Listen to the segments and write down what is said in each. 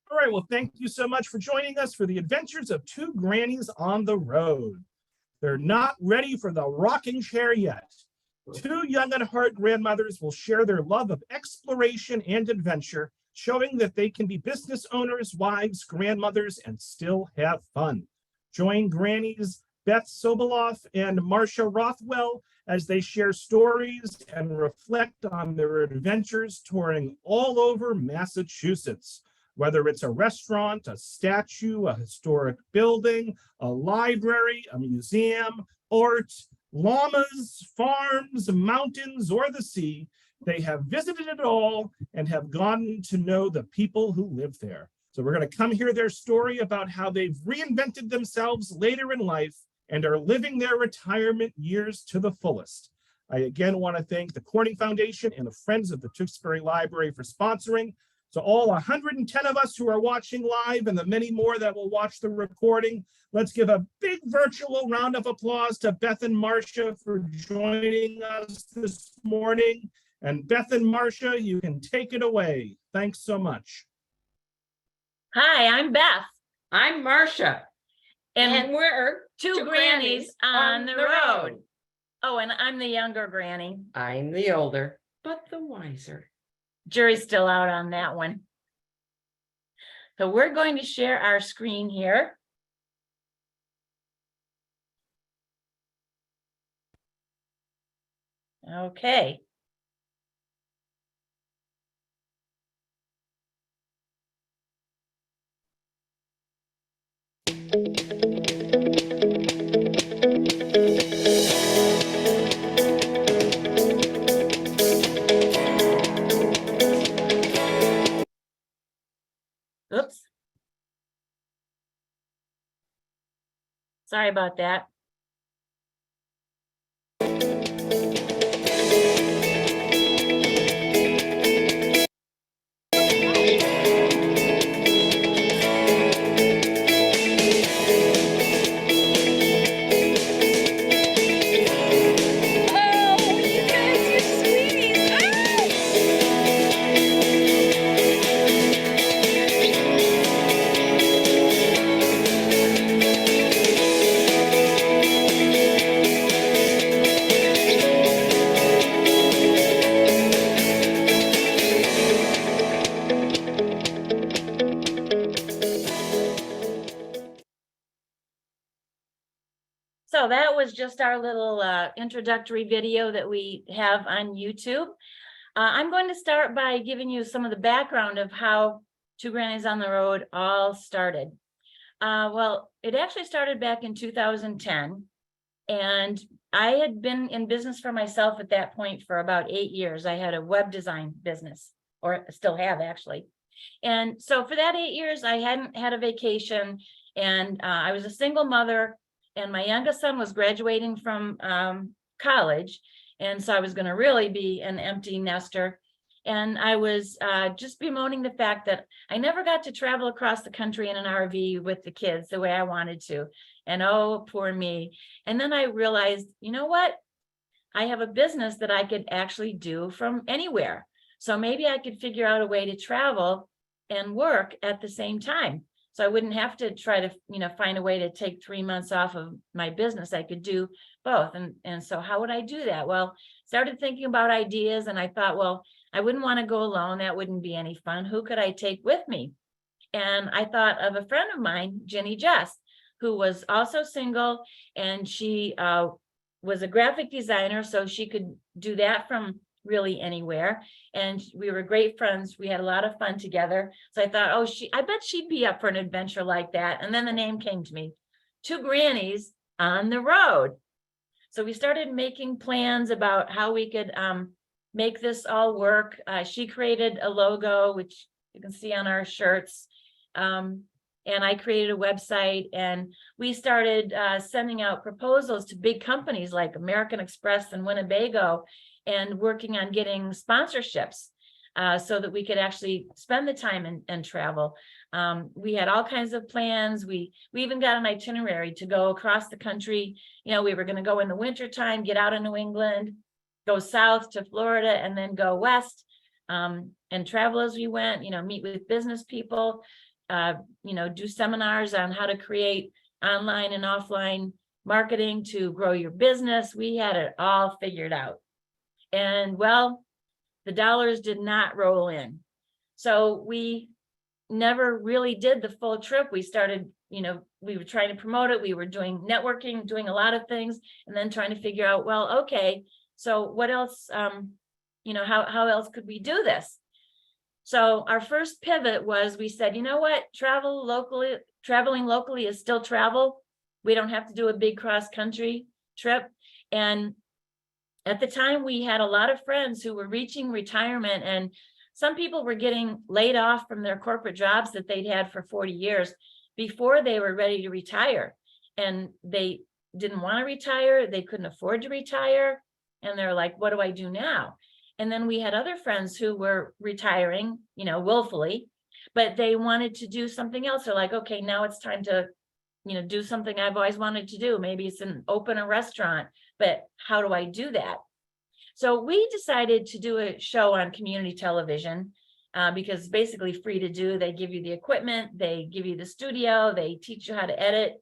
All right, well, thank you so much for joining us for the adventures of two grannies on the road. They're not ready for the rocking chair yet. Two young at heart grandmothers will share their love of exploration and adventure, showing that they can be business owners, wives, grandmothers, and still have fun. Join grannies Beth Sobiloff and Marcia Rothwell as they share stories and reflect on their adventures touring all over Massachusetts. Whether it's a restaurant, a statue, a historic building, a library, a museum, art, llamas, farms, mountains, or the sea, they have visited it all and have gotten to know the people who live there. So we're going to come hear their story about how they've reinvented themselves later in life and are living their retirement years to the fullest. I again want to thank the Corning Foundation and the Friends of the Tewksbury Library for sponsoring. So all 110 of us who are watching live and the many more that will watch the recording, let's give a big virtual round of applause to Beth and Marcia for joining us this morning. And Beth and Marcia, you can take it away. Thanks so much. Hi, I'm Beth. I'm Marcia. And we're two grannies on the road. Oh, and I'm the younger granny. I'm the older, but the wiser. Jury's still out on that one. So we're going to share our screen here. Okay. Oops. Sorry about that. So that was just our little introductory video that we have on YouTube. I'm going to start by giving you some of the background of how Two Grannies on the Road all started. Well, it actually started back in 2010, and I had been in business for myself at that point for about 8 years. I had a web design business, or still have actually. And so for that 8 years, I hadn't had a vacation, and I was a single mother, and my youngest son was graduating from college. And so I was going to really be an empty nester. And I was just bemoaning the fact that I never got to travel across the country in an RV with the kids the way I wanted to. And oh, poor me. And then I realized, you know what? I have a business that I could actually do from anywhere. So maybe I could figure out a way to travel and work at the same time. So I wouldn't have to try to, find a way to take 3 months off of my business. I could do both. And so how would I do that? Well, started thinking about ideas, and I thought, well, I wouldn't want to go alone. That wouldn't be any fun. Who could I take with me? And I thought of a friend of mine, Ginny Jess, who was also single, and she was a graphic designer, so she could do that from really anywhere. And we were great friends. We had a lot of fun together. So I thought, oh, I bet she'd be up for an adventure like that. And then the name came to me, Two Grannies on the Road. So we started making plans about how we could make this all work. She created a logo, which you can see on our shirts. And I created a website, and we started sending out proposals to big companies like American Express and Winnebago, and working on getting sponsorships so that we could actually spend the time and travel. We had all kinds of plans. We even got an itinerary to go across the country. We were going to go in the wintertime, get out of New England, go south to Florida, and then go west and travel as we went, meet with business people, do seminars on how to create online and offline marketing to grow your business. We had it all figured out. And well, the dollars did not roll in. So we never really did the full trip. We started, we were trying to promote it. We were doing networking, doing a lot of things, and then trying to figure out, well, okay, so what else, how else could we do this? So our first pivot was, we said, you know what, traveling locally is still travel. We don't have to do a big cross-country trip. And at the time, we had a lot of friends who were reaching retirement, and some people were getting laid off from their corporate jobs that they'd had for 40 years before they were ready to retire. And they didn't want to retire. They couldn't afford to retire. And they're like, what do I do now? And then we had other friends who were retiring, willfully, but they wanted to do something else. They're like, okay, now it's time to, do something I've always wanted to do. Maybe it's open a restaurant, but how do I do that? So we decided to do a show on community television because it's basically free to do. They give you the equipment, they give you the studio, they teach you how to edit.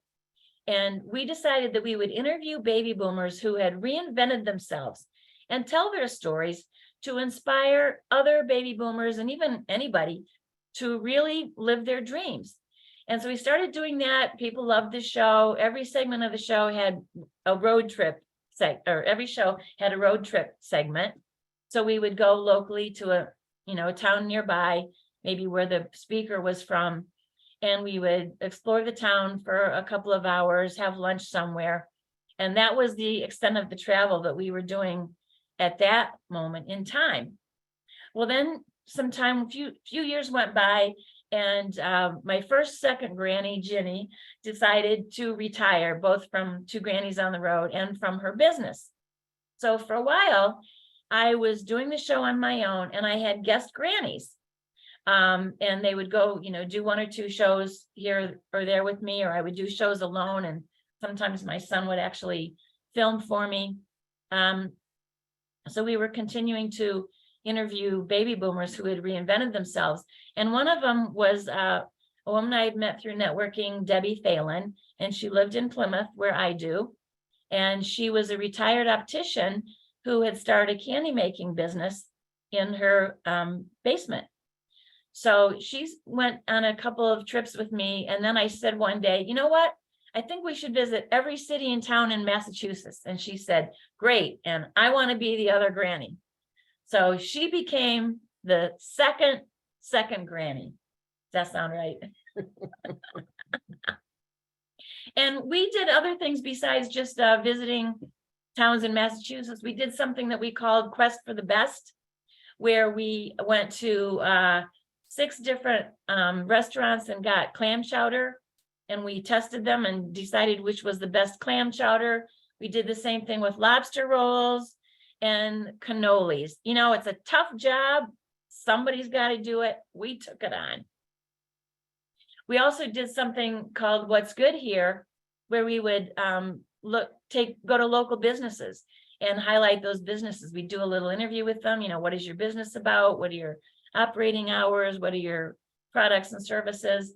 And we decided that we would interview baby boomers who had reinvented themselves and tell their stories to inspire other baby boomers and even anybody to really live their dreams. And so we started doing that. People loved the show. Every segment of the show had a road trip every show had a road trip segment. So we would go locally to a town nearby, maybe where the speaker was from, and we would explore the town for a couple of hours, have lunch somewhere. And that was the extent of the travel that we were doing at that moment in time. Well, then a few years went by, and my second granny, Ginny, decided to retire, both from Two Grannies on the Road and from her business. So for a while, I was doing the show on my own, and I had guest grannies. And they would go, do one or two shows here or there with me, or I would do shows alone. And sometimes my son would actually film for me. So we were continuing to interview baby boomers who had reinvented themselves. And one of them was a woman I had met through networking, Debbie Phelan, and she lived in Plymouth, where I do. And she was a retired optician who had started a candy making business in her basement. So she went on a couple of trips with me. And then I said one day, you know what? I think we should visit every city and town in Massachusetts. And she said, great. And I want to be the other granny. So she became the second granny. Does that sound right? And we did other things besides just visiting towns in Massachusetts. We did something that we called Quest for the Best, where we went to 6 different restaurants and got clam chowder, and we tested them and decided which was the best clam chowder. We did the same thing with lobster rolls and cannolis. It's a tough job. Somebody's got to do it. We took it on. We also did something called What's Good Here, where we would go to local businesses and highlight those businesses. We do a little interview with them. What is your business about? What are your operating hours? What are your products and services?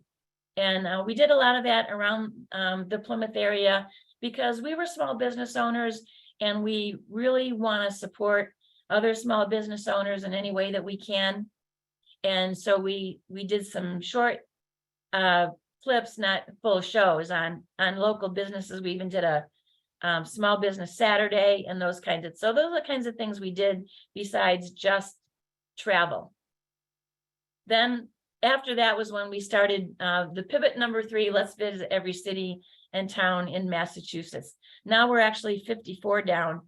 And we did a lot of that around the Plymouth area because we were small business owners, and we really want to support other small business owners in any way that we can. And so we did some short clips, not full shows on local businesses. We even did a small business Saturday and those kinds of, so those are the kinds of things we did besides just travel. Then after that was when we started the pivot number 3, let's visit every city and town in Massachusetts. Now we're actually 54 down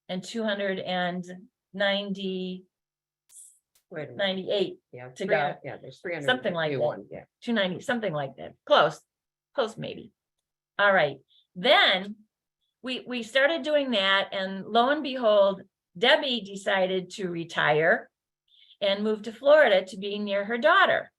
and 298 Yeah, to go. Yeah, there's 300. Something like that. 290, something like that. Close maybe. All right. Then we started doing that, and lo and behold, Debbie decided to retire and move to Florida to be near her daughter.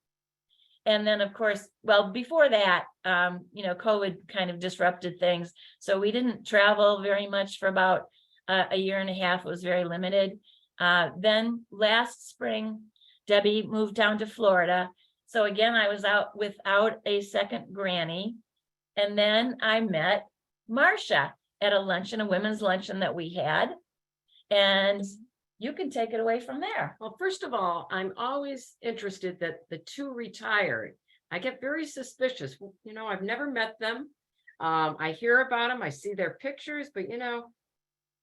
And then, of course, well, before that, COVID kind of disrupted things. So we didn't travel very much for about a year and a half. It was very limited. Then last spring, Debbie moved down to Florida, So again, I was out without a second granny. And then I met Marcia at a luncheon, a women's luncheon that we had. And you can take it away from there. Well, first of all, I'm always interested that the two retired. I get very suspicious. You know, I've never met them. I hear about them, I see their pictures, but you know,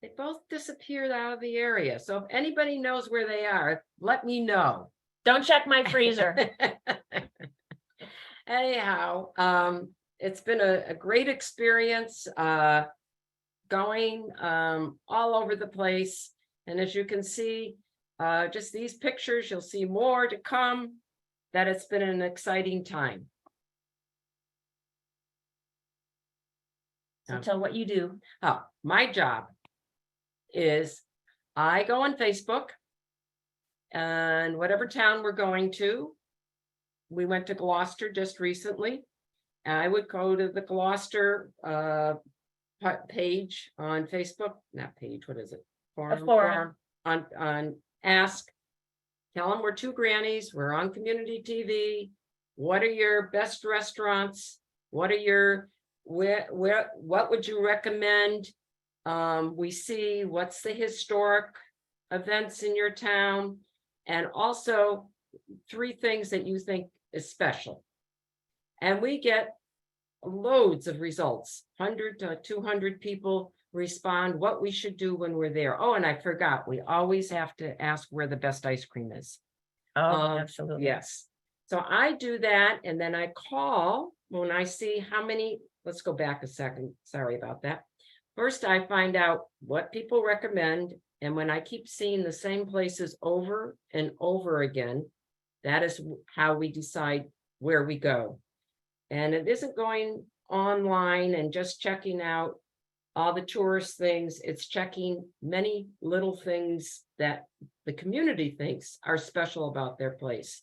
they both disappeared out of the area. So if anybody knows where they are, let me know. Don't check my freezer. Anyhow, it's been a great experience, going all over the place. And as you can see, just these pictures, you'll see more to come, that it's been an exciting time. So tell what you do. Oh, my job is I go on Facebook and whatever town we're going to. We went to Gloucester just recently. I would go to the Gloucester page on Facebook, not page, what is it? Forum. On Ask. Tell them we're two grannies, we're on community TV. What are your best restaurants? What are your what would you recommend? We see what's the historic events in your town, and also 3 things that you think is special. And we get loads of results. 100 to 200 people respond what we should do when we're there. Oh, and I forgot, we always have to ask where the best ice cream is. Oh, absolutely. Yes. So I do that, and then I call when I see how many. Let's go back a second. Sorry about that. First, I find out what people recommend. And when I keep seeing the same places over and over again, that is how we decide where we go. And it isn't going online and just checking out all the tourist things. It's checking many little things that the community thinks are special about their place.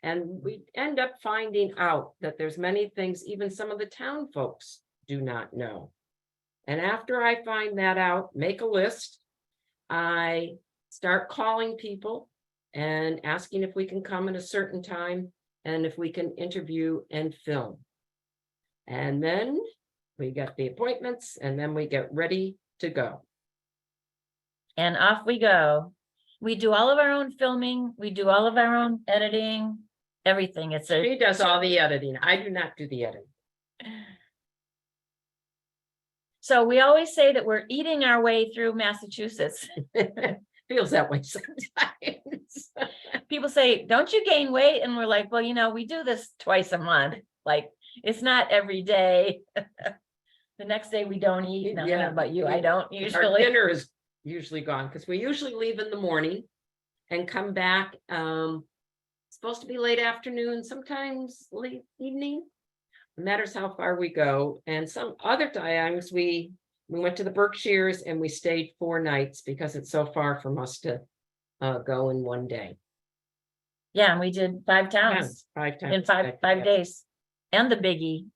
And we end up finding out that there's many things even some of the town folks do not know. And after I find that out, make a list, I start calling people and asking if we can come at a certain time and if we can interview and film. And then we get the appointments and then we get ready to go. And off we go. We do all of our own filming. We do all of our own editing, everything. She does all the editing. I do not do the editing. So we always say that we're eating our way through Massachusetts. Feels that way sometimes. People say, don't you gain weight? And we're like, well, you know, we do this twice a month. Like, it's not every day. The next day we don't eat. No, I don't know about you. I don't Our usually. dinner is usually gone because we usually leave in the morning and come back. Supposed to be late afternoon, sometimes late evening. It matters how far we go. And some other times we went to the Berkshires and we stayed 4 nights because it's so far from us to go in one day. Yeah, and we did 5 towns 5 times in five days. And the biggie.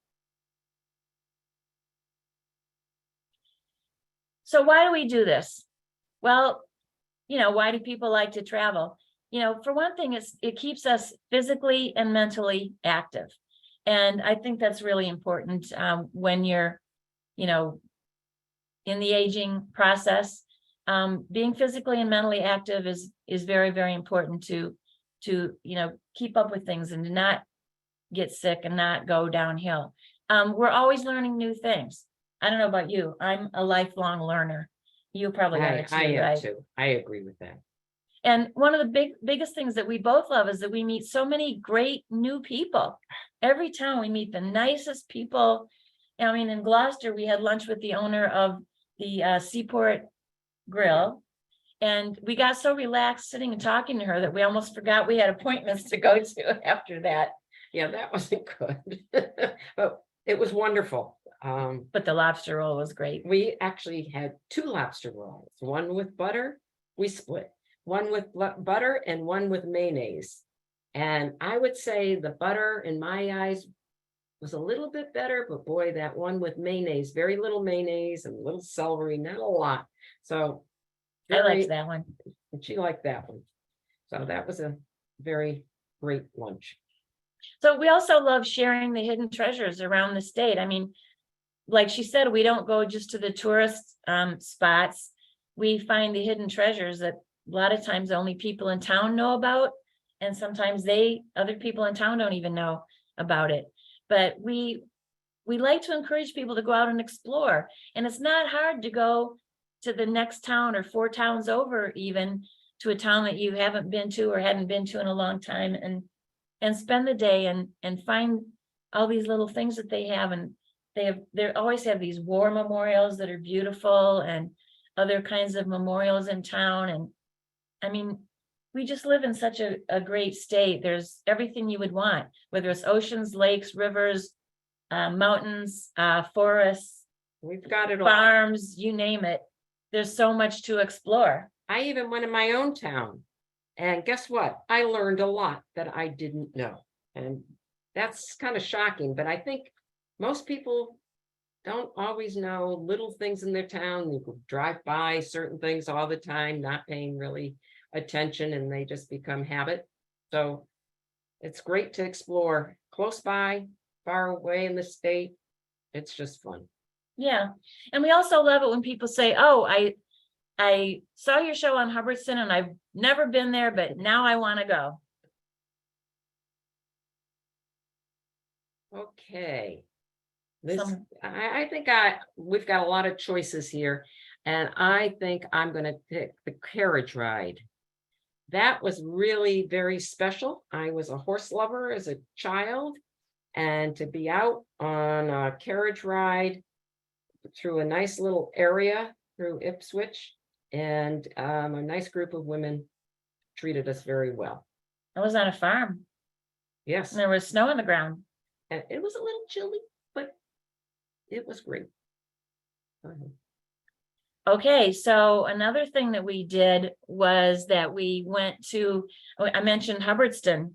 So why do we do this? Well, you know, why do people like to travel? You know, for one thing, it keeps us physically and mentally active. And I think that's really important when you're, you know, in the aging process. Being physically and mentally active is very, very important to, you know, keep up with things and to not get sick and not go downhill. We're always learning new things. I don't know about you. I'm a lifelong learner. You probably are too, I am right? too. I agree with that. And one of the biggest things that we both love is that we meet so many great new people. Every time we meet the nicest people. I mean, in Gloucester, we had lunch with the owner of the Seaport Grill. And we got so relaxed sitting and talking to her that we almost forgot we had appointments to go to after that. Yeah, that wasn't good. But it was wonderful. But the lobster roll was great. We actually had 2 lobster rolls, one with butter, we split, one with butter and one with mayonnaise. And I would say the butter in my eyes was a little bit better, but boy, that one with mayonnaise, very little mayonnaise and little celery, not a lot. So I liked that one. and she liked that one. So that was a very great lunch. So we also love sharing the hidden treasures around the state. I mean, like she said, we don't go just to the tourist spots. We find the hidden treasures that a lot of times only people in town know about. And sometimes other people in town don't even know about it. But we like to encourage people to go out and explore. And it's not hard to go to the next town or 4 towns over, even to a town that you haven't been to or hadn't been to in a long time, and spend the day and find all these little things that they have. And they always have these war memorials that are beautiful, and other kinds of memorials in town. And I mean, we just live in such a great state. There's everything you would want, whether it's oceans, lakes, rivers, mountains, forests, We've got it all. farms, you name it. There's so much to explore. I even went in my own town. And guess what? I learned a lot that I didn't know. And that's kind of shocking, but I think most people don't always know little things in their town. You drive by certain things all the time, not paying really attention, and they just become habit. So it's great to explore close by, far away in the state. It's just fun. Yeah. And we also love it when people say, oh, I saw your show on Hubbardston and I've never been there, but now I want to go. Okay. I think we've got a lot of choices here, and I think I'm going to pick the carriage ride. That was really very special. I was a horse lover as a child, and to be out on a carriage ride through a nice little area through Ipswich, and a nice group of women treated us very well. I was on a farm Yes, and there was snow on the ground. and it was a little chilly, but it was great. Go ahead. Okay, so another thing that we did was that we went to, I mentioned Hubbardston.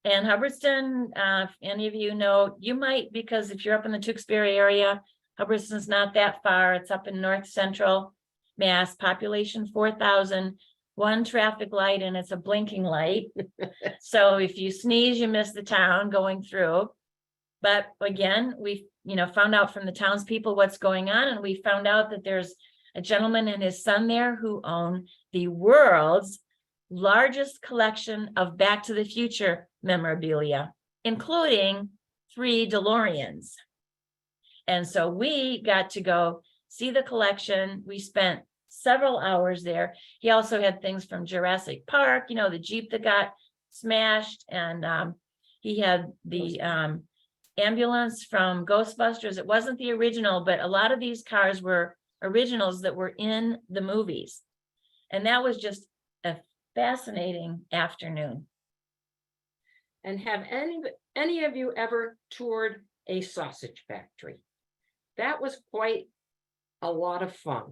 And Hubbardston, if any of you know, you might, because if you're up in the Tewksbury area, Hubbardston's not that far. It's up in north central Mass, population 4,000, 1 traffic light, and it's a blinking light. So if you sneeze, you miss the town going through. But again, we found out from the townspeople what's going on, and we found out that there's a gentleman and his son there who own the world's largest collection of Back to the Future memorabilia, including 3 DeLoreans. And so we got to go see the collection. We spent several hours there. He also had things from Jurassic Park, the Jeep that got smashed, and he had the ambulance from Ghostbusters. It wasn't the original, but a lot of these cars were originals that were in the movies. And that was just a fascinating afternoon. And have any of you ever toured a sausage factory? That was quite a lot of fun.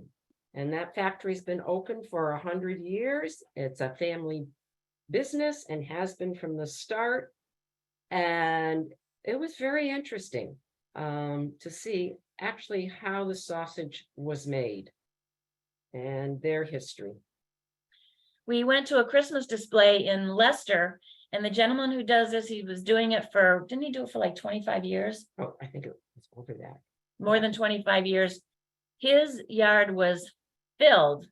And that factory's been open for 100 years. It's a family business and has been from the start. And it was very interesting to see actually how the sausage was made and their history. We went to a Christmas display in Leicester, and the gentleman who does this, he was doing it didn't he do it for like 25 years? Oh, I think it was over that. More than 25 years. His yard was filled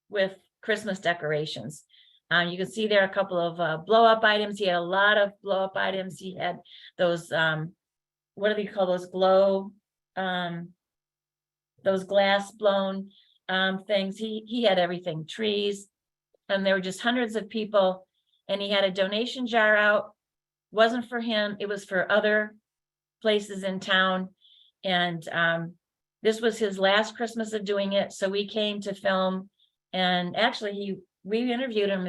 with Christmas decorations. You can see there a couple of blow up items. He had a lot of blow up items. He had those, what do they call those those glass blown things. He had everything, trees, and there were just hundreds of people. And he had a donation jar out. Wasn't for him, it was for other places in town. And this was his last Christmas of doing it. So we came to film, and actually we interviewed him.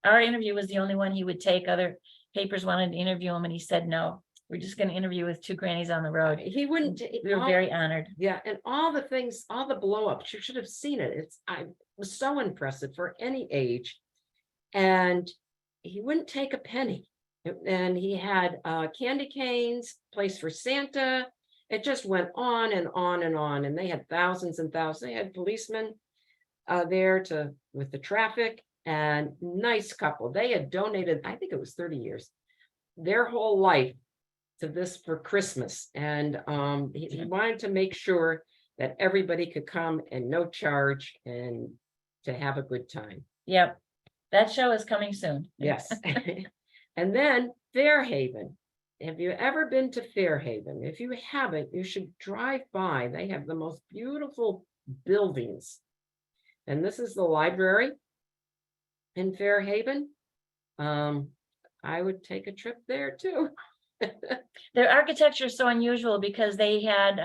Our interview was the only one he would take. Other papers wanted to interview him, and he said, no, we're just going to interview with 2 Grannies on the road. He wouldn't. We were very honored. Yeah, and all the things, all the blow ups, you should have seen it. I was so impressive for any age. And he wouldn't take a penny. And he had candy canes, place for Santa. It just went on and on and on. And they had thousands and thousands. They had policemen there with the traffic, and nice couple. They had donated, I think it was 30 years, their whole life to this for Christmas. And he wanted to make sure that everybody could come and no charge and to have a good time. Yep, that show is coming soon. Yes. And then Fairhaven. Have you ever been to Fairhaven? If you haven't, you should drive by. They have the most beautiful buildings. And this is the library in Fairhaven. I would take a trip there too. Their architecture is so unusual because they had,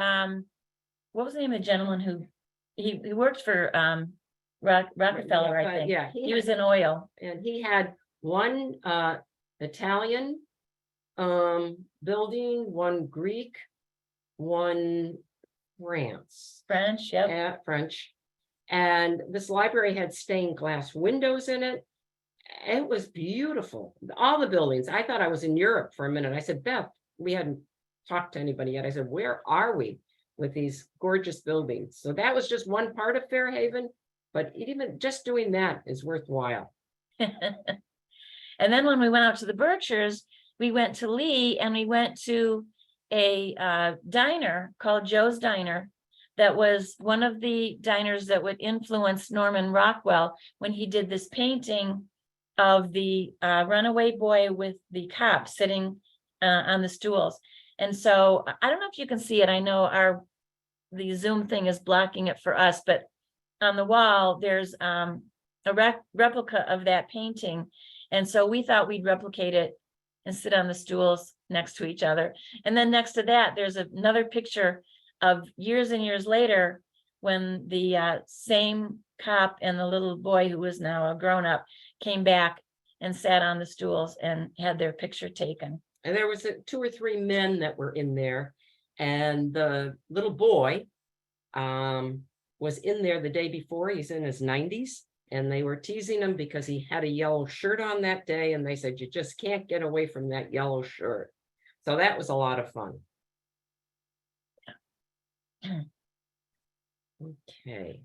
what was the name of the gentleman who, he worked for Rockefeller, I think. Yeah, He was in oil. and he had one Italian building, one Greek, one France. French, yep. French. And this library had stained glass windows in it. It was beautiful. All the buildings. I thought I was in Europe for a minute. I said, Beth, we hadn't talked to anybody yet. I said, where are we with these gorgeous buildings? So that was just one part of Fairhaven, but even just doing that is worthwhile. And then when we went out to the Berkshires, we went to Lee and we went to a diner called Joe's Diner. That was one of the diners that would influence Norman Rockwell when he did this painting of the runaway boy with the cop sitting on the stools. And so I don't know if you can see it. I know the Zoom thing is blocking it for us, but on the wall, there's a replica of that painting. And so we thought we'd replicate it and sit on the stools next to each other. And then next to that, there's another picture of years and years later when the same cop and the little boy who was now a grown-up came back and sat on the stools and had their picture taken. And there was 2 or 3 men that were in there, and the little boy was in there the day before. He's in his 90s, and they were teasing him because he had a yellow shirt on that day, and they said, you just can't get away from that yellow shirt. So that was a lot of fun. Okay.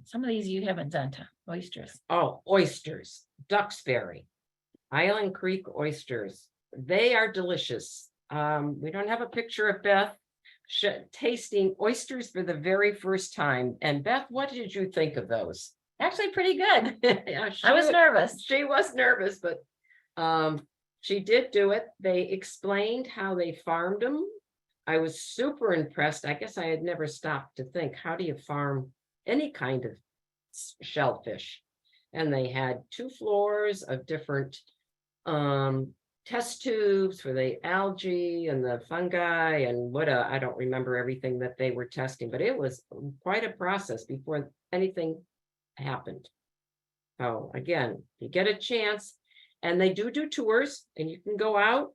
Some of these you haven't done, Tom. Oysters. Oh, oysters, Duxbury, Island Creek oysters. They are delicious. We don't have a picture of Beth tasting oysters for the very first time. And Beth, what did you think of those? Actually, pretty good. Yeah, I was nervous. She was nervous, but she did do it. They explained how they farmed them. I was super impressed. I guess I had never stopped to think, how do you farm any kind of shellfish? And they had 2 floors of different test tubes for the algae and the fungi and I don't remember everything that they were testing, but it was quite a process before anything happened. So again, you get a chance, and they do tours, and you can go out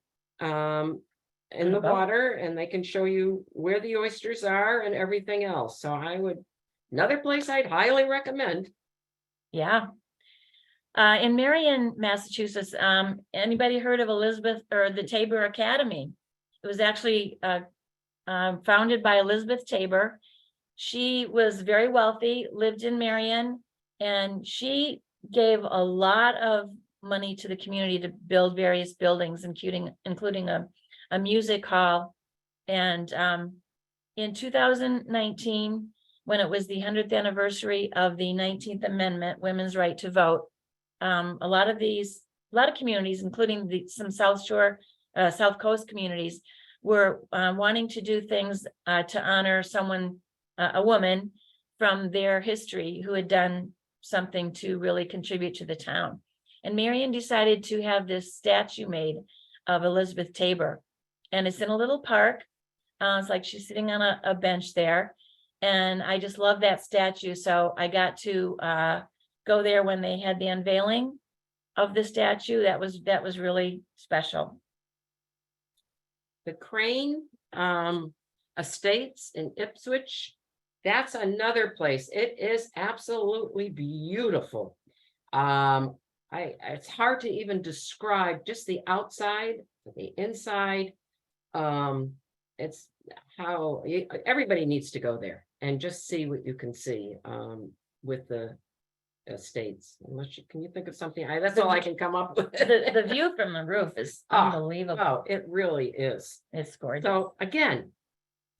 in the water, and they can show you where the oysters are and everything else. So another place I'd highly recommend. Yeah. In Marion, Massachusetts, anybody heard of Elizabeth or the Tabor Academy? It was actually founded by Elizabeth Tabor. She was very wealthy, lived in Marion, and she gave a lot of money to the community to build various buildings, including a music hall. And in 2019, when it was the 100th anniversary of the 19th Amendment, women's right to vote, a lot of communities, including some South Coast communities, were wanting to do things to honor someone, a woman from their history who had done something to really contribute to the town. And Marion decided to have this statue made of Elizabeth Tabor. And it's in a little park. It's like she's sitting on a bench there. And I just love that statue. So I got to go there when they had the unveiling of the statue. That was really special. The Crane Estates in Ipswich, that's another place. It is absolutely beautiful. It's hard to even describe just the outside, the inside. It's how everybody needs to go there and just see what you can see with the estates, unless you, can you think of something? That's all I can come up with. The view from the roof is Ah, unbelievable. Oh, it really is. It's gorgeous. So again,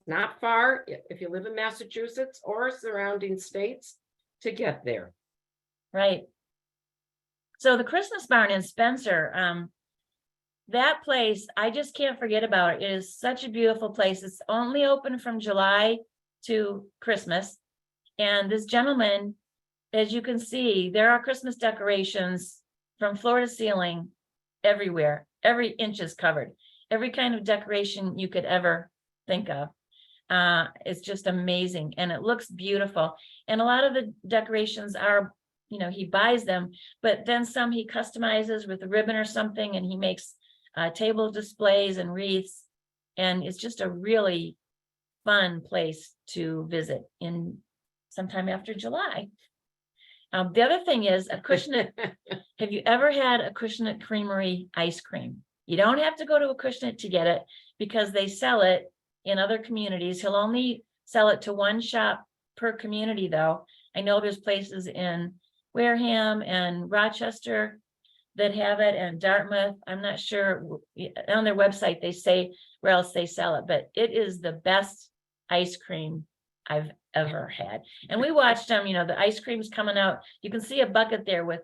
not far if you live in Massachusetts or surrounding states to get there. Right. So the Christmas barn in Spencer, that place, I just can't forget about it. It is such a beautiful place. It's only open from July to Christmas. And this gentleman, as you can see, there are Christmas decorations from floor to ceiling everywhere. Every inch is covered. Every kind of decoration you could ever think of. It's just amazing and it looks beautiful. And a lot of the decorations are, he buys them, but then some he customizes with a ribbon or something, and he makes table displays and wreaths. And it's just a really fun place to visit in sometime after July. The other thing is Acushnet. Have you ever had Acushnet Creamery ice cream? You don't have to go to Acushnet to get it because they sell it in other communities. He'll only sell it to one shop per community though. I know there's places in Wareham and Rochester that have it, and Dartmouth. I'm not sure, on their website they say where else they sell it, but it is the best ice cream I've ever had. And we watched them, the ice cream's coming out. You can see a bucket there with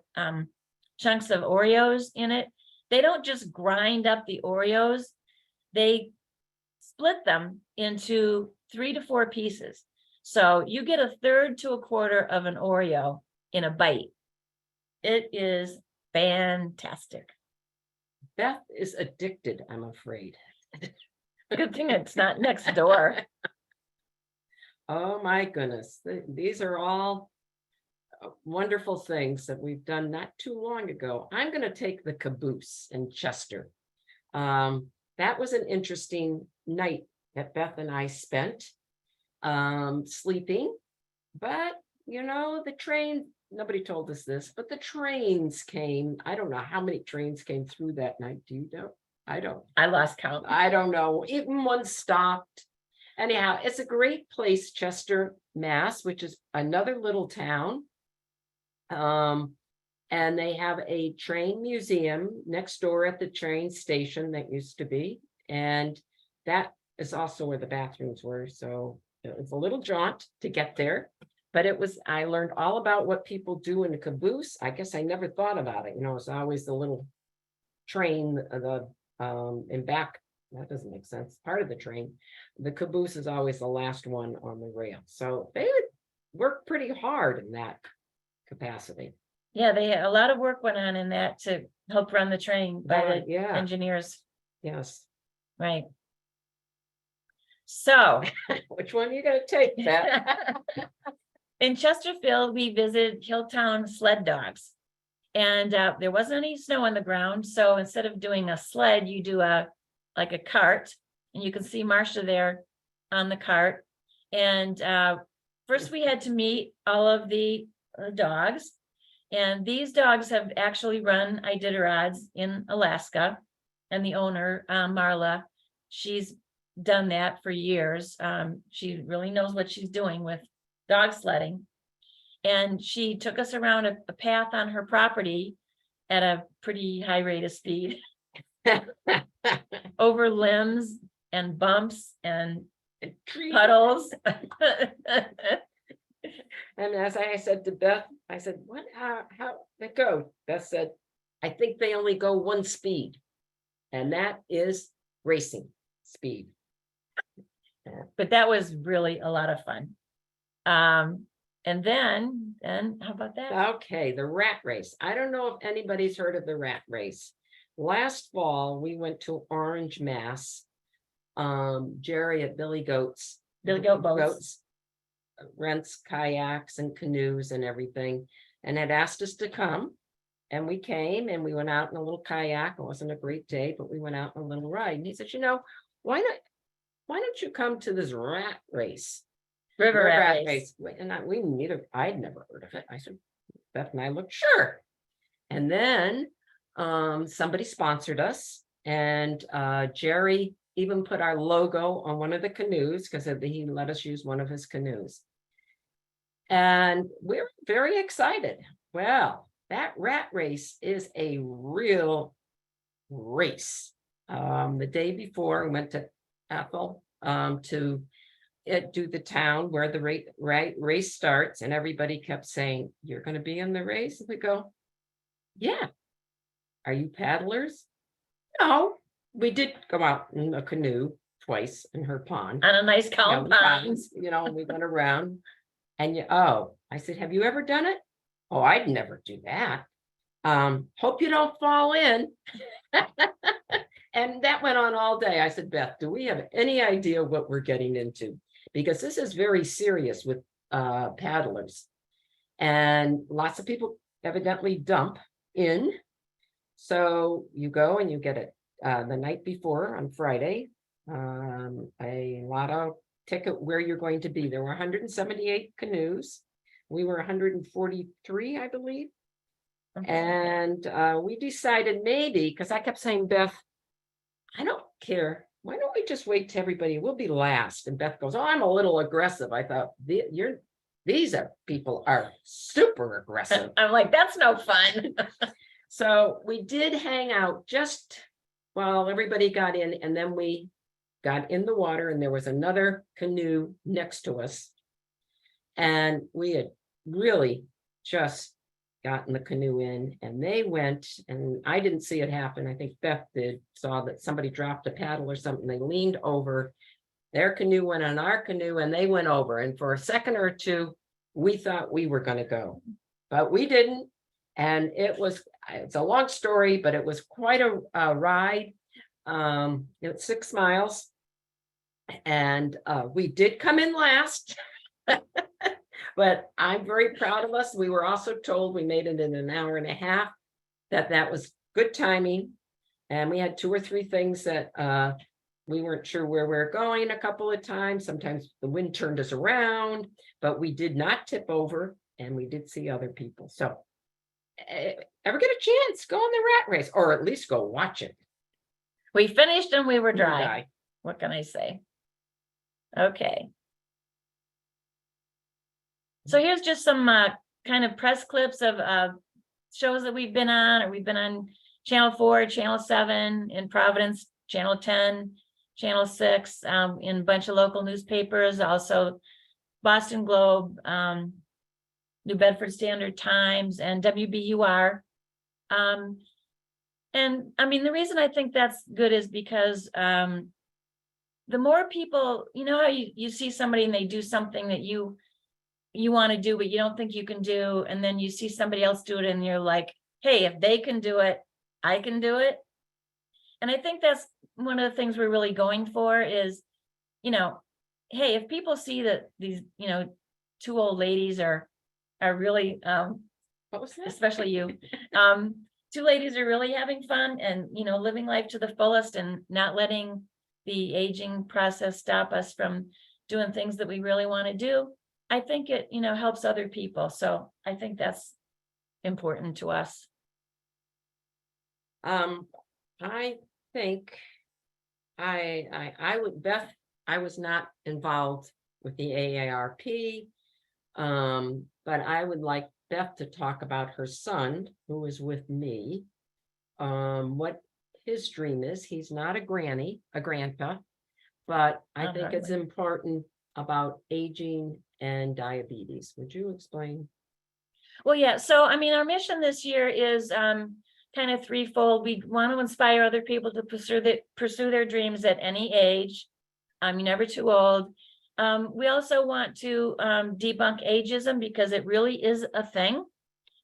chunks of Oreos in it. They don't just grind up the Oreos, they split them into 3 to 4 pieces. So you get 1/3 to 1/4 of an Oreo in a bite. It is fantastic. Beth is addicted, I'm afraid. Good thing it's not next door. Oh my goodness, these are all wonderful things that we've done not too long ago. I'm going to take the caboose in Chester. That was an interesting night that Beth and I spent sleeping, but the train, nobody told us this, but the trains came. I don't know how many trains came through that night. Do you know? I don't. I lost count. I don't know. Even one stopped. Anyhow, it's a great place, Chester, Mass, which is another little town. And they have a train museum next door at the train station that used to be. And that is also where the bathrooms were. So it was a little jaunt to get there. But I learned all about what people do in a caboose. I guess I never thought about it. It's always the little train, in back. That doesn't make sense. Part of the train. The caboose is always the last one on the rail. So they would work pretty hard in that capacity. Yeah, a lot of work went on in that to help run the train by the engineers. Yes. Right. So which one are you going to take, Beth? in Chesterfield, we visited Hilltown Sled Dogs. And there wasn't any snow on the ground. So instead of doing a sled, you do like a cart, and you can see Marcia there on the cart. And first we had to meet all of the dogs, and these dogs have actually run Iditarods in Alaska, and the owner, Marla, she's done that for years. She really knows what she's doing with dog sledding, and she took us around a path on her property at a pretty high rate of speed. Over limbs and bumps and puddles. And as I said to Beth, I said, how they go? Beth said, I think they only go one speed, and that is racing speed. But that was really a lot of fun. And then how about that? Okay, the rat race. I don't know if anybody's heard of the rat race. Last fall, we went to Orange, Mass. Jerry at Billy Goat Boats rents kayaks and canoes and everything, and had asked us to come. And we came, and we went out in a little kayak. It wasn't a great day, but we went out on a little ride. And he said, why don't you come to this rat race? River rat race. And I'd never heard of it. I said, Beth and I looked, sure. And then somebody sponsored us, and Jerry even put our logo on one of the canoes because he let us use one of his canoes. And we were very excited. Well, that rat race is a real race. The day before, I went to Ethel to do the town where the race starts, and everybody kept saying, "You're going to be in the race?" And we go, "Yeah." "Are you paddlers?" "No." We did go out in a canoe twice in her pond. On a nice Yeah, calm we pond. ponds, and we went around. And oh, I said, "Have you ever done it?" "Oh, I'd never do that." "Hope you don't fall in." And that went on all day. I said, "Beth, do we have any idea what we're getting into? Because this is very serious with paddlers. And lots of people evidently dump in. So you go and you get it the night before on Friday, a lotto ticket where you're going to be. There were 178 canoes. We were 143, I believe. And we decided maybe, because I kept saying, "Beth, I don't care. Why don't we just wait till everybody, we'll be last." And Beth goes, "Oh, I'm a little aggressive." I thought, these people are super aggressive. I'm like, that's no fun. So we did hang out just while everybody got in, and then we got in the water, and there was another canoe next to us. And we had really just gotten the canoe in, and they went, and I didn't see it happen. I think Beth saw that somebody dropped a paddle or something. They leaned over, their canoe went on our canoe, and they went over. And for a second or two, we thought we were going to go, but we didn't. And it's a long story, but it was quite a ride. It's 6 miles, and we did come in last. But I'm very proud of us. We were also told we made it in an hour and a half, that was good timing. And we had 2 or 3 things that we weren't sure where we're going a couple of times. Sometimes the wind turned us around, but we did not tip over, and we did see other people. So ever get a chance, go on the rat race, or at least go watch it. We finished and we were dry. Dry. What can I say? Okay. So here's just some kind of press clips of shows that we've been on, or we've been on Channel 4, Channel 7 in Providence, Channel 10, Channel 6, in a bunch of local newspapers, also Boston Globe, New Bedford Standard Times, and WBUR. And I mean, the reason I think that's good is because the more people, how you see somebody and they do something that you want to do, but you don't think you can do. And then you see somebody else do it and you're like, hey, if they can do it, I can do it. And I think that's one of the things we're really going for is, hey, if people see that these, 2 old ladies are really, What was that? especially you, 2 ladies are really having fun and, living life to the fullest and not letting the aging process stop us from doing things that we really want to do. I think it, helps other people. So I think that's important to us. I think I would, Beth, I was not involved with the AARP, but I would like Beth to talk about her son, who is with me, what his dream is. He's not a grandpa, but I Not think it's hardly. important about aging and diabetes. Would you explain? Well, yeah. So, I mean, our mission this year is kind of threefold. We want to inspire other people to pursue their dreams at any age. You're never too old. We also want to debunk ageism because it really is a thing.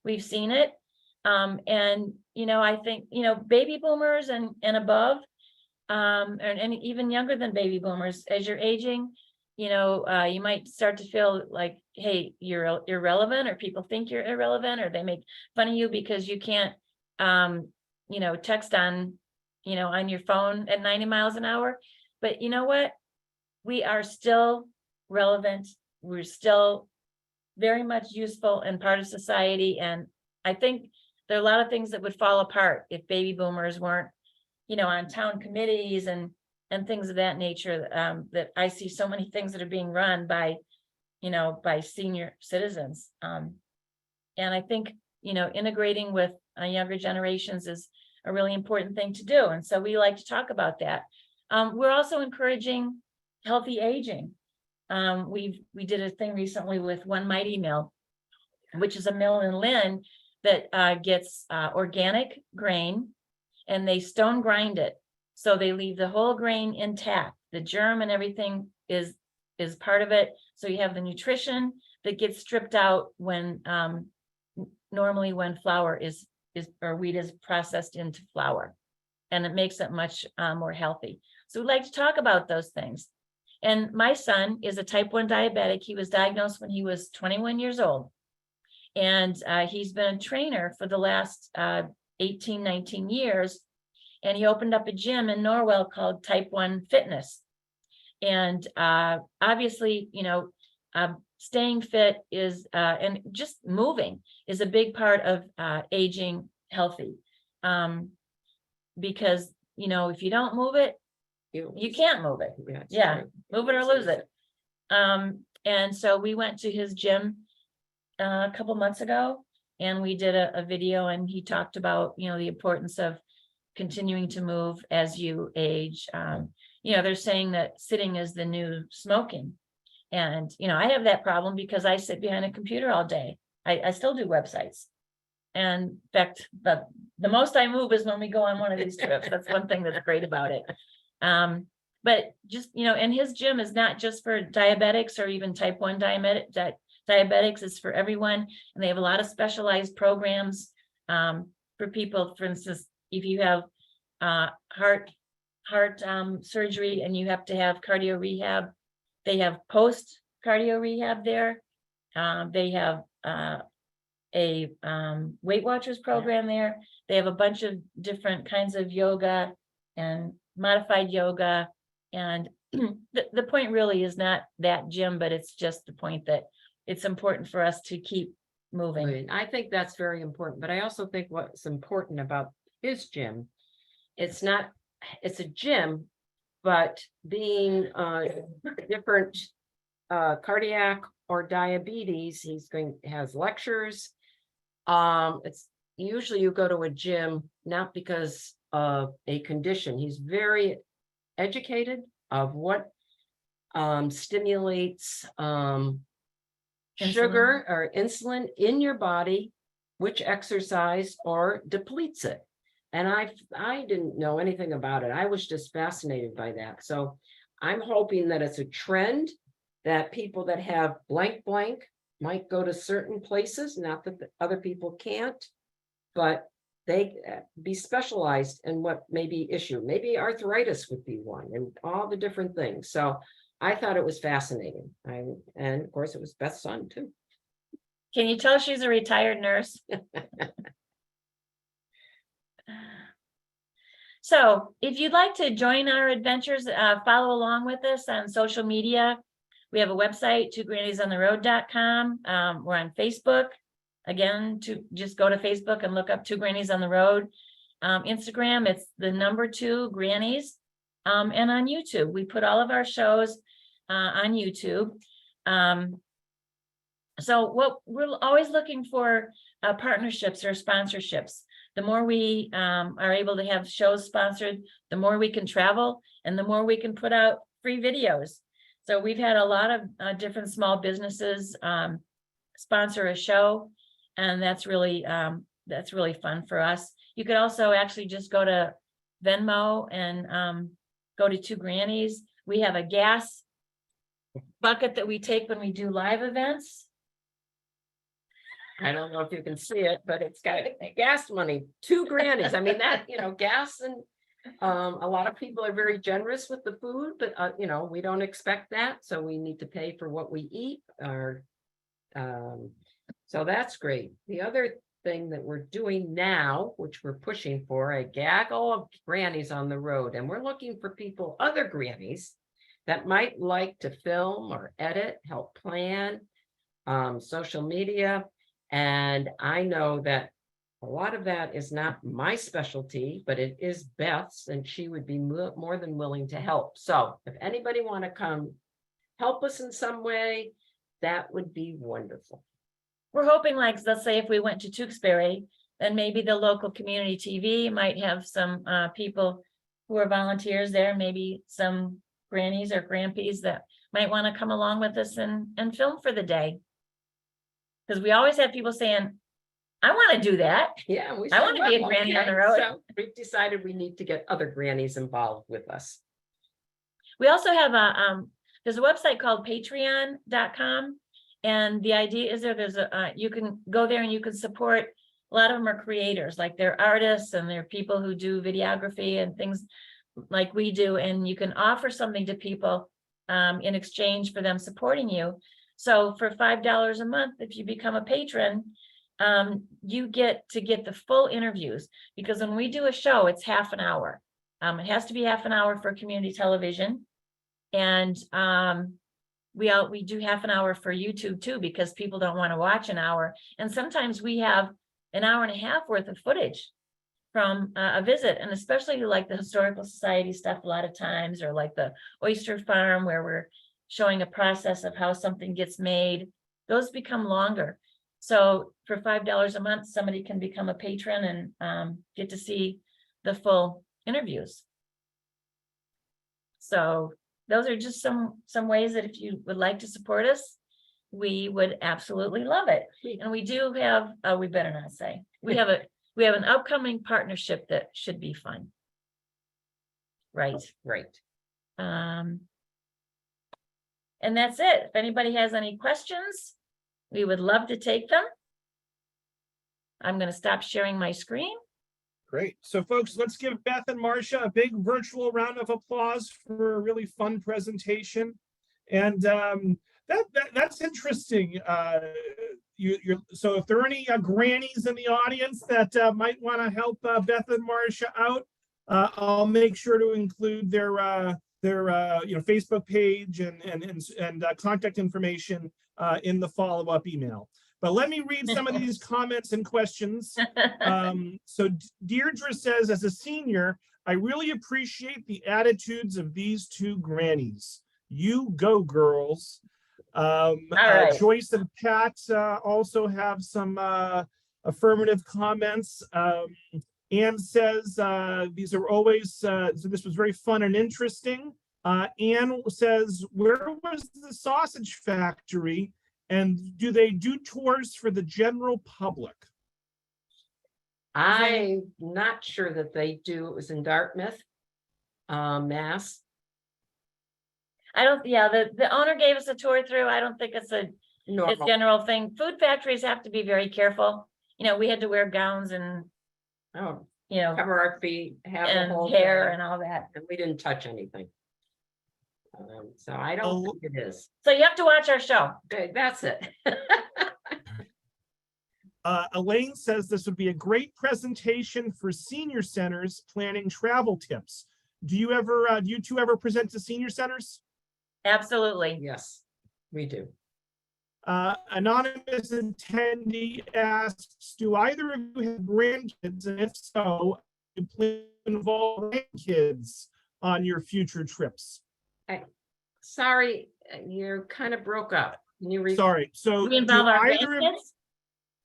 We've seen it. And, I think, baby boomers and above, and even younger than baby boomers, as you're aging, you might start to feel like, hey, you're irrelevant, or people think you're irrelevant, or they make fun of you because you can't, text on your phone at 90 miles an hour. But you know what? We are still relevant. We're still very much useful and part of society. And I think there are a lot of things that would fall apart if baby boomers weren't, on town committees and things of that nature. That I see so many things that are being run by, by senior citizens. And I think, integrating with younger generations is a really important thing to do. And so we like to talk about that. We're also encouraging healthy aging. We did a thing recently with One Mighty Mill, which is a mill in Lynn that gets organic grain, and they stone grind it. So they leave the whole grain intact. The germ and everything is part of it. So you have the nutrition that gets stripped out when normally when flour is or wheat is processed into flour, and it makes it much more healthy. So we like to talk about those things. And my son is a type 1 diabetic. He was diagnosed when he was 21 years old. And he's been a trainer for the last 18, 19 years. And he opened up a gym in Norwell called Type 1 Fitness. And obviously, staying fit is, and just moving is a big part of aging healthy. Because, if you don't move it, you can't move it. Yeah, move it or lose it. And so we went to his gym a couple months ago, and we did a video, and he talked about, the importance of continuing to move as you age. They're saying that sitting is the new smoking. And, I have that problem because I sit behind a computer all day. I still do websites. And in fact, the most I move is when we go on one of these trips. That's one thing that's great about it. But just, and his gym is not just for diabetics or even type 1 diabetics, it's for everyone. And they have a lot of specialized programs for people. For instance, if you have heart surgery and you have to have cardio rehab, they have post cardio rehab there. They have a Weight Watchers program there. They have a bunch of different kinds of yoga and modified yoga. And the point really is not that gym, but it's just the point that it's important for us to keep moving. Right. I think that's very important, but I also think what's important about his gym, it's a gym, but being different cardiac or diabetes, has lectures. It's usually you go to a gym not because of a condition. He's very educated of what stimulates sugar or insulin in your body, which exercise or depletes it. And I didn't know anything about it. I was just fascinated by that. So I'm hoping that it's a trend that people that have blank might go to certain places, not that the other people can't, but they be specialized in what may be issue. Maybe arthritis would be one, and all the different things. So I thought it was fascinating. And of course it was Beth's son too. Can you tell she's a retired nurse? So if you'd like to join our adventures, follow along with us on social media. We have a website, twogranniesontheroad.com. We're on Facebook. Again, just go to Facebook and look up Two Grannies on the Road. Instagram, it's the number 2 Grannies. And on YouTube, we put all of our shows on YouTube. So we're always looking for partnerships or sponsorships. The more we are able to have shows sponsored, the more we can travel and the more we can put out free videos. So we've had a lot of different small businesses sponsor a show, and that's really fun for us. You could also actually just go to Venmo and go to Two Grannies. We have a gas bucket that we take when we do live events. I don't know if you can see it, but it's got gas money, 2 Grannies. I mean, that, gas, and a lot of people are very generous with the food, but we don't expect that. So we need to pay for what we eat. So that's great. The other thing that we're doing now, which we're pushing for, a gaggle of grannies on the road. And we're looking for people, other grannies, that might like to film or edit, help plan, social media. And I know that a lot of that is not my specialty, but it is Beth's, and she would be more than willing to help. So if anybody want to come help us in some way, that would be wonderful. we're hoping, like, let's say if we went to Tewksbury, then maybe the local community TV might have some people who are volunteers there, maybe some grannies or grandpies that might want to come along with us and film for the day. Because we always have people saying, I want to do that. Yeah. We I said, wanna be a "Well, granny on the okay." road. So we've decided we need to get other grannies involved with us. We also have there's a website called patreon.com. And the idea is there's you can go there and you can support, a lot of them are creators, like they're artists and they're people who do videography and things like we do. And you can offer something to people in exchange for them supporting you. So for $5 a month, if you become a patron, you get the full interviews, because when we do a show, it's half an hour. It has to be half an hour for community television. And we do half an hour for YouTube too, because people don't want to watch an hour. And sometimes we have an hour and a half worth of footage from a visit, and especially like the Historical Society stuff a lot of times, or like the oyster farm where we're showing a process of how something gets made. Those become longer. So for $5 a month, somebody can become a patron and get to see the full interviews. So those are just some ways that if you would like to support us, we would absolutely love it. And we do have, we better not say, we have an upcoming partnership that should be fun. Right. Right. And that's it. If anybody has any questions, we would love to take them. I'm going to stop sharing my screen. Great. So folks, let's give Beth and Marcia a big virtual round of applause for a really fun presentation. And that's interesting. So if there are any grannies in the audience that might want to help Beth and Marcia out, I'll make sure to include their Facebook page and contact information in the follow-up email. But let me read some of these comments and questions. So Deirdre says, as a senior, I really appreciate the attitudes of these two grannies. You go, girls. Right. Joyce and Pat also have some affirmative comments. Anne says, these are always, so this was very fun and interesting. Anne says, where was the sausage factory? And do they do tours for the general public? I'm not sure that they do. It was in Dartmouth, Mass. I don't, the owner gave us a tour through. I don't think it's a general thing. Food factories have to be very careful. We had to wear gowns and, Cover our feet, have and a whole hair day, and all that. and we didn't touch anything. So I don't think it is. So you have to watch our show. Okay, that's it. Elaine says this would be a great presentation for senior centers planning travel tips. Do you two ever present to senior centers? Absolutely. Yes, we do. Anonymous attendee asks, do either of you have grandkids? And if so, do you plan to involve grandkids on your future trips? Sorry, you kind of broke up. Can you repeat? Sorry. So We involve our either of, grandkids?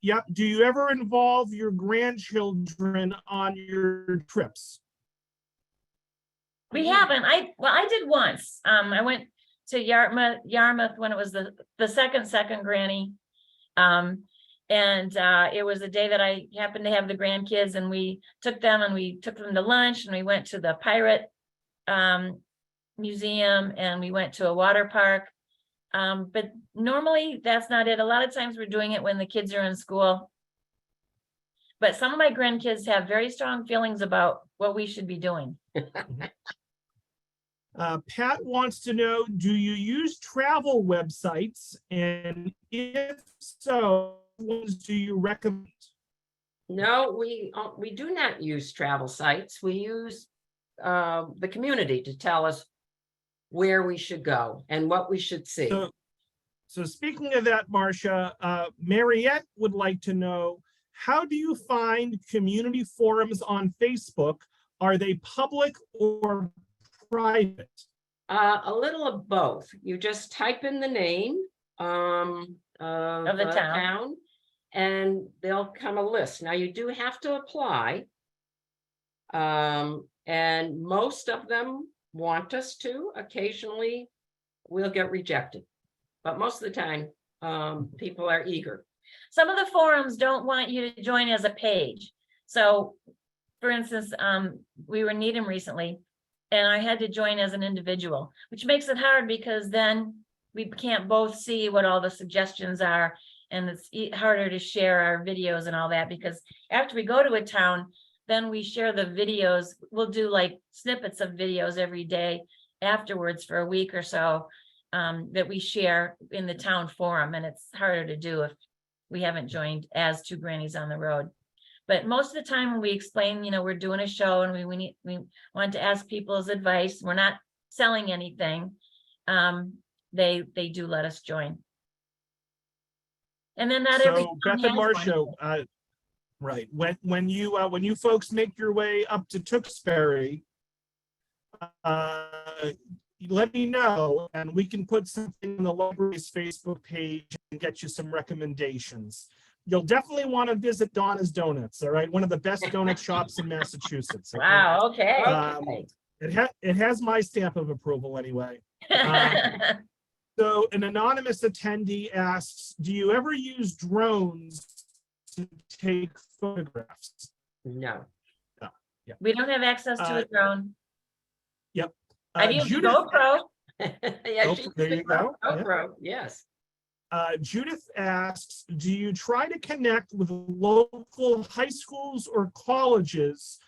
yep. Do you ever involve your grandchildren on your trips? We haven't. I did once. I went to Yarmouth when it was the second granny. And it was a day that I happened to have the grandkids, and we took them to lunch, and we went to the pirate museum, and we went to a water park. But normally that's not it. A lot of times we're doing it when the kids are in school. But some of my grandkids have very strong feelings about what we should be doing. Pat wants to know, do you use travel websites? And if so, what ones do you recommend? No, we do not use travel sites. We use the community to tell us where we should go and what we should see. So speaking of that, Marcia, Mariette would like to know, how do you find community forums on Facebook? Are they public or private? A little of both. You just type in the name of the town, and there'll come a list. Now you do have to apply. And most of them want us to. Occasionally we'll get rejected, but most of the time, people are eager. Some of the forums don't want you to join as a page. So for instance, we were in Needham recently and I had to join as an individual, which makes it hard because then we can't both see what all the suggestions are. And it's harder to share our videos and all that, because after we go to a town, then we share the videos. We'll do like snippets of videos every day afterwards for a week or so, that we share in the town forum. And it's harder to do if we haven't joined as Two Grannies on the Road. But most of the time when we explain, we're doing a show and we want to ask people's advice, we're not selling anything. They do let us join. And then not every So town Beth and has one. Marcia, right, when you folks make your way up to Tewksbury, let me know and we can put something in the library's Facebook page and get you some recommendations. You'll definitely want to visit Donna's Donuts, all right? One of the best donut shops in Massachusetts. Okay? Wow, okay. It has my stamp of approval anyway. So an anonymous attendee asks, do you ever use drones to take photographs? No. We don't have access to a drone. Yep. I've used Judith, GoPro. Yeah, she's there you go. Yeah. GoPro, yes. Judith asks, do you try to connect with local high schools or colleges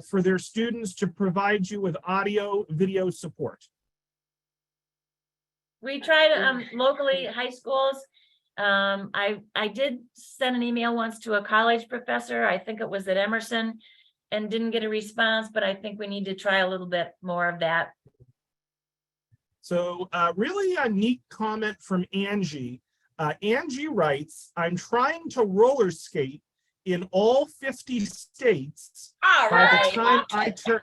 for their students to provide you with audio, video support? We tried locally, high schools. I did send an email once to a college professor. I think it was at Emerson, and didn't get a response, but I think we need to try a little bit more of that. So really a neat comment from Angie. Angie writes, I'm trying to roller skate in all 50 states All by right. the time I turn,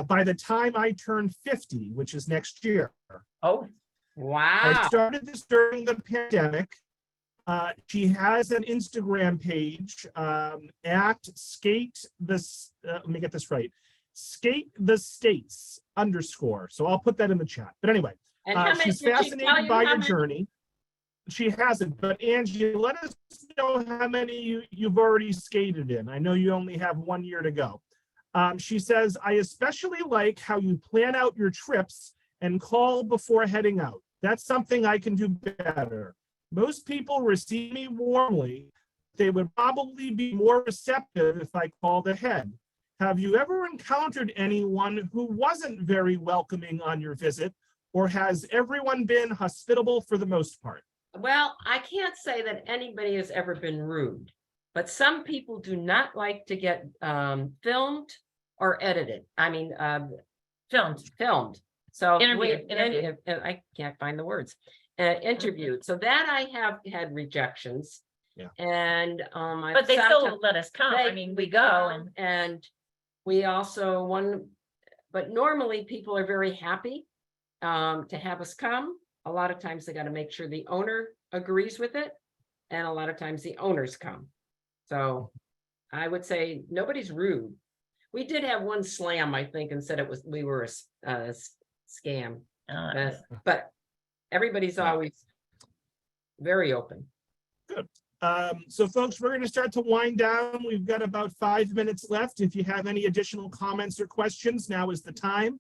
by the time I turn 50, which is next year. Oh, I Wow. started this during the pandemic. She has an Instagram page at skate this. Let me get this right. Skate the States _ So I'll put that in the chat. But anyway, And how many, she's did she tell fascinated you by how your many? journey. She hasn't, but Angie, let us know how many you've already skated in. I know you only have 1 year to go. She says, I especially like how you plan out your trips and call before heading out. That's something I can do better. Most people receive me warmly. They would probably be more receptive if I called ahead. Have you ever encountered anyone who wasn't very welcoming on your visit, or has everyone been hospitable for the most part? Well, I can't say that anybody has ever been rude, but some people do not like to get filmed or edited. I mean, filmed. So Interviewed. I can't find the words. Interviewed. So that I have had rejections. Yeah. And but they still let us come. I mean, we go and we also but normally people are very happy to have us come. A lot of times they got to make sure the owner agrees with it, and a lot of times the owners come. So I would say nobody's rude. We did have one slam, I think, and said we were a scam, but everybody's always very open. Good. So folks, we're going to start to wind down. We've got about 5 minutes left. If you have any additional comments or questions, now is the time.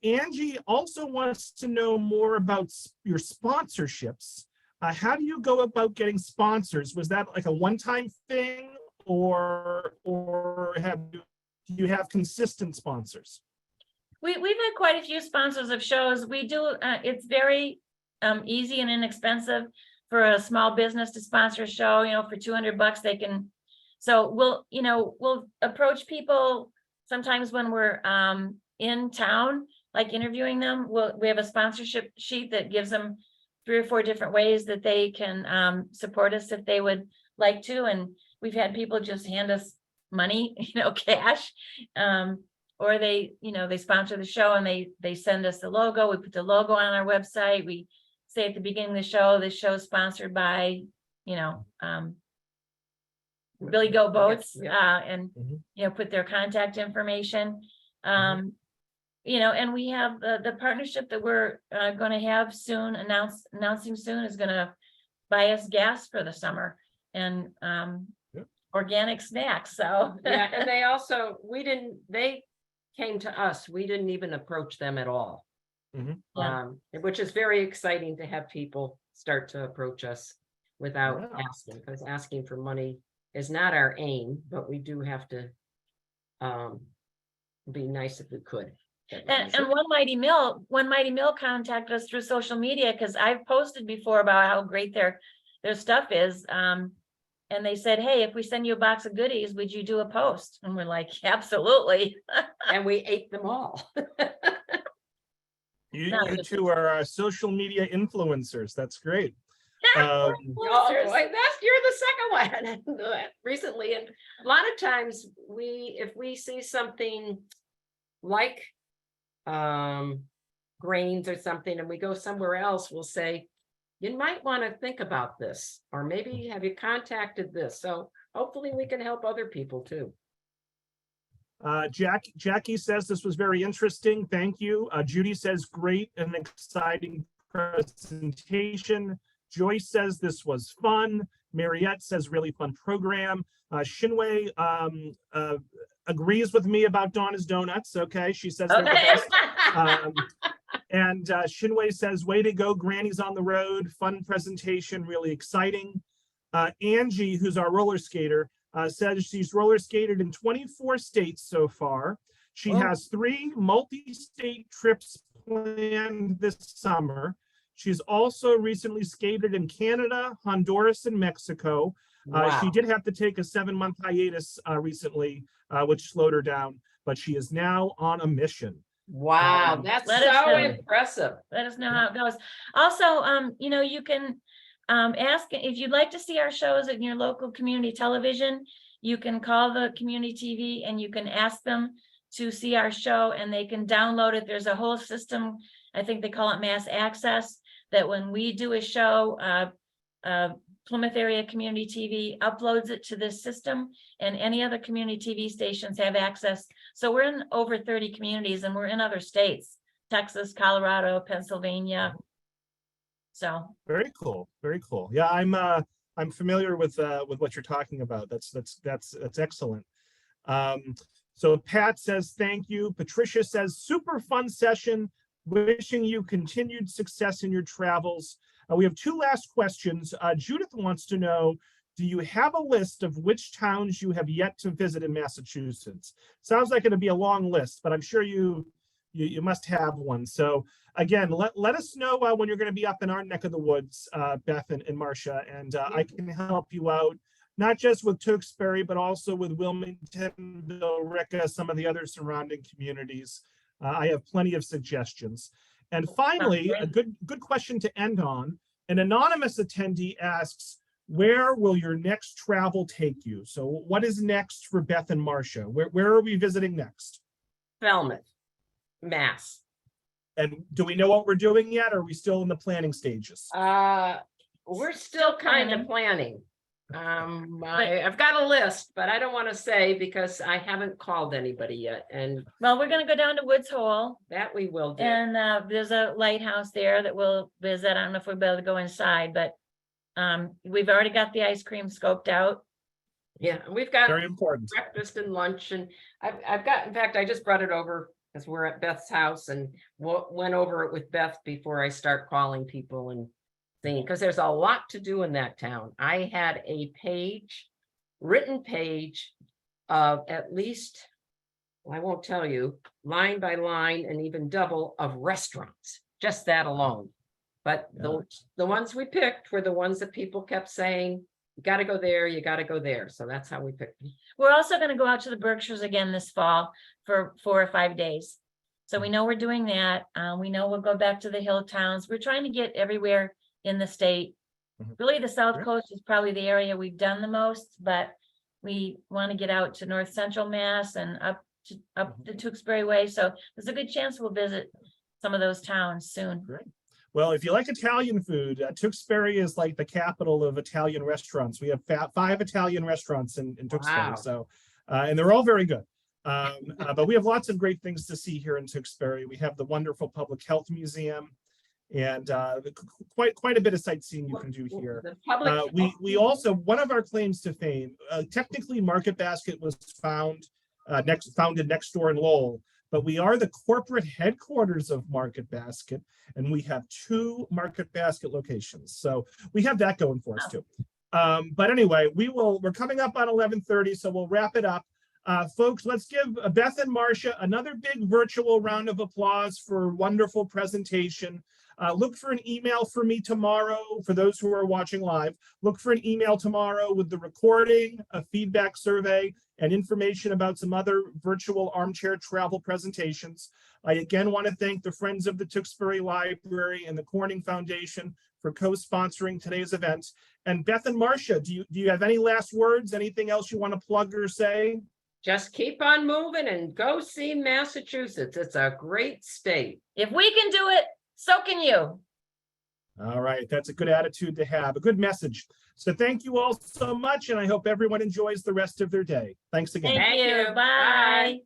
Angie also wants to know more about your sponsorships. How do you go about getting sponsors? Was that like a one-time thing, or do you have consistent sponsors? we've had quite a few sponsors of shows. We do. It's very easy and inexpensive for a small business to sponsor a show. For $200 they can. So we'll approach people sometimes when we're in town, like interviewing them. We have a sponsorship sheet that gives them 3 or 4 different ways that they can support us if they would like to. And we've had people just hand us money, cash, or they sponsor the show and they send us the logo. We put the logo on our website. We say at the beginning of the show, this show is sponsored by, Billy Goat Boats, Yeah. and, Mhm. put their contact information. And we have the partnership that we're gonna have soon, announcing soon, is gonna buy us gas for the summer and Yeah. organic snacks, so. Yeah, and they also, they came to us, we didn't even approach them at all. Mhm. Yeah. Which is very exciting to have people start to approach us without Yeah. asking, because asking for money is not our aim, but we do have to be nice if we could. And One Mighty Mill contacted us through social media, because I've posted before about how great their stuff is. And they said, hey, if we send you a box of goodies, would you do a post? And we're like, absolutely. And we ate them all. You, No, you it's- two are social media influencers. That's great. Oh Influencers. boy, you're the second one recently. And a lot of times if we see something like grains or something, and we go somewhere else, we'll say, you might want to think about this, or maybe have you contacted this? So hopefully we can help other people too. Jackie says this was very interesting. Thank you. Judy says great and exciting presentation. Joyce says this was fun. Mariette says really fun program. Shinwei agrees with me about Donna's Donuts. Okay, she says they're the best. And Shinwei says, way to go, Grannies on the road. Fun presentation, really exciting. Angie, who's our roller skater, says she's roller skated in 24 states so far. She has 3 multi-state trips planned this summer. She's also recently skated in Canada, Honduras, and Mexico. Wow. She did have to take a 7-month hiatus recently, which slowed her down, but she is now on a mission. Wow, that's Let us so know. impressive. Let us know how it goes. Also, you can ask if you'd like to see our shows in your local community television. You can call the community TV and you can ask them to see our show, and they can download it. There's a whole system, I think they call it Mass Access, that when we do a show, Plymouth Area Community TV uploads it to this system, and any other community TV stations have access. So we're in over 30 communities, and we're in other states, Texas, Colorado, Pennsylvania. So Very cool. Very cool. Yeah, I'm familiar with what you're talking about. That's excellent. So Pat says thank you. Patricia says super fun session. Wishing you continued success in your travels. We have 2 last questions. Judith wants to know, do you have a list of which towns you have yet to visit in Massachusetts? Sounds like it'll be a long list, but I'm sure you must have one. So again, let us know when you're going to be up in our neck of the woods, Beth and Marcia, and I can help you out, not just with Tewksbury, but also with Wilmington, Billerica, some of the other surrounding communities. I have plenty of suggestions. And finally, a good question to end on. An anonymous attendee asks, where will your next travel take you? So what is next for Beth and Marcia? Where are we visiting next? Falmouth, Mass. And do we know what we're doing yet? Or are we still in the planning stages? We're still kind of planning. I've got a list, but I don't want to say because I haven't called anybody yet, and well, we're gonna go down to Woods Hole, that we will do. and there's a lighthouse there that we'll visit. I don't know if we'll be able to go inside, but we've already got the ice cream scoped out. Yeah, and we've got Very important. breakfast and lunch, and I've got, in fact, I just brought it over because we're at Beth's house and went over it with Beth before I start calling people and thing, because there's a lot to do in that town. I had a written page of at least, I won't tell you, line by line and even double of restaurants, just that alone. But the ones we picked were the ones that people kept saying, you got to go there, you got to go there. So that's how we picked them. We're also going to go out to the Berkshires again this fall for 4 or 5 days. So we know we're doing that. We know we'll go back to the hill towns. We're trying to get everywhere in the state. Really, the South Coast is probably the area we've done the most, but we want to get out to North Central Mass and up the Tewksbury Way. So there's a good chance we'll visit some of those towns soon. Great. Well, if you like Italian food, Tewksbury is like the capital of Italian restaurants. We have 5 Italian restaurants in Tewksbury. Wow. So, and they're all very good. But we have lots of great things to see here in Tewksbury. We have the wonderful Public Health Museum, and quite a bit of sightseeing you can do here. The public. We also, one of our claims to fame, technically Market Basket was founded next door in Lowell, but we are the corporate headquarters of Market Basket, and we have 2 Market Basket locations. So we have that going for us too. But anyway, we're coming up on 11:30, so we'll wrap it up. Folks, let's give Beth and Marcia another big virtual round of applause for a wonderful presentation. Look for an email from me tomorrow for those who are watching live. Look for an email tomorrow with the recording, a feedback survey, and information about some other virtual armchair travel presentations. I again want to thank the Friends of the Tewksbury Library and the Corning Foundation for co-sponsoring today's event. And Beth and Marcia, do you have any last words? Anything else you want to plug or say? Just keep on moving and go see Massachusetts. It's a great state. If we can do it, so can you. All right, that's a good attitude to have, a good message. So thank you all so much, and I hope everyone enjoys the rest of their day. Thanks again. Thank you. Bye.